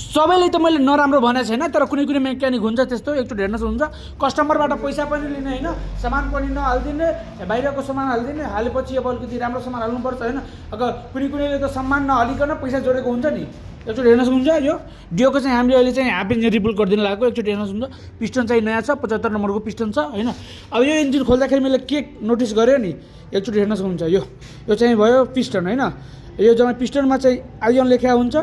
सबैले त मैले नराम्रो भनेको छैन, तर कुनै कुनै मेकानिक हुन्छ त्यस्तो, एकचोटि हेर्नुहोस् हुन्छ कस्टमरबाट पैसा पनि लिने होइन, सामान पनि नहालिदिने, बाहिरको सामान हालिदिने, हालेपछि अब अलिकति राम्रो सामान हाल्नुपर्छ होइन। अगर कुनैले त सामान नहालिकन पैसा जोडेको हुन्छ नि। एकचोटि हेर्नुहोस् हुन्छ यो डियोको चाहिँ हामीले अहिले चाहिँ हाफ इन्जिन रिपुल गरिदिनु लागेको। एकचोटि हेर्नुहोस् हुन्छ पिस्टन चाहिँ नयाँ छ, 75 नम्बरको पिस्टन छ होइन। अब यो इन्जिन खोल्दाखेरि मैले के नोटिस गरेँ नि, एकचोटि हेर्नुहोस् हुन्छ यो चाहिँ भयो पिस्टन होइन। यो जम्मै पिस्टनमा चाहिँ आइएन लेखा हुन्छ,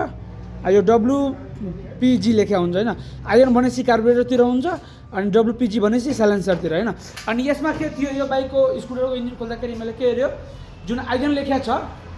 यो WPG लेखा हुन्छ होइन। आइएन भनेपछि कार्बोरेटरतिर हुन्छ अनि WPG भनेपछि साइलेन्सरतिर होइन। अनि यसमा के थियो, यो बाइकको स्कुटरको इन्जिन खोल्दाखेरि मैले के हेऱ्यो, जुन आइएन लेखा छ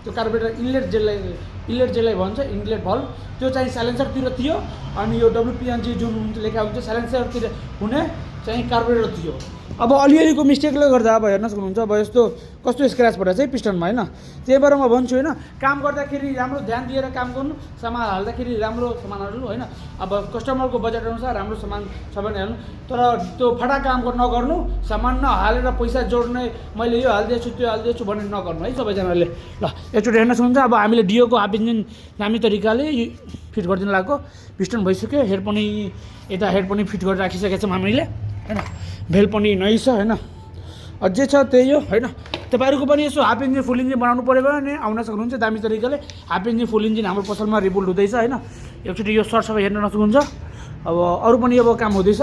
त्यो कार्बोरेटर इनलेट जेललाई भन्छ, इनलेट भल्भ, त्यो चाहिँ साइलेन्सरतिर थियो। अनि यो WPG जुन लेखा हुन्छ साइलेन्सरतिर हुने चाहिँ कार्बोरेटर थियो। अब अलिअलिको मिस्टेकले गर्दा अब हेर्नुहोस् हुनुहुन्छ अब यस्तो कस्तो स्क्रैच परेको छ है पिस्टनमा होइन। त्यही भएर म भन्छु होइन, काम गर्दाखेरि राम्रो ध्यान दिएर काम गर्नु, सामान हाल्दाखेरि राम्रो सामान हाल्नु होइन। अब कस्टमरको बजेट अनुसार राम्रो सामान सबै नै हाल्नु, तर त्यो फटाक काम नगर्नु, सामान नहालेर पैसा जोड्ने, मैले यो हालिदिएछु त्यो हालिदिएछु भन्ने नगर्नु है सबैजनाले। ल एकचोटि हेर्नुहोस् हुन्छ अब हामीले डियोको हाफ इन्जिन दामी तरिकाले फिट गरिदिनु लागेको। पिस्टन भइसक्यो, हेड पनि यता हेड पनि फिट गरेर राखिसकेको छौँ हामीले होइन। भेल पनि नयाँ छ होइन, अझै छ त्यही हो होइन। तपाईँहरूको पनि यसो हाफ इन्जिन फुल इन्जिन बनाउनु पऱ्यो भने आउन सक्नुहुन्छ दामी तरिकाले। हाफ इन्जिन फुल इन्जिन हाम्रो पसलमा रिपुल हुँदैछ होइन। एकचोटि यो सर्ट सबै हेर्न सक्नुहुन्छ। अब अरू पनि अब काम हुँदैछ।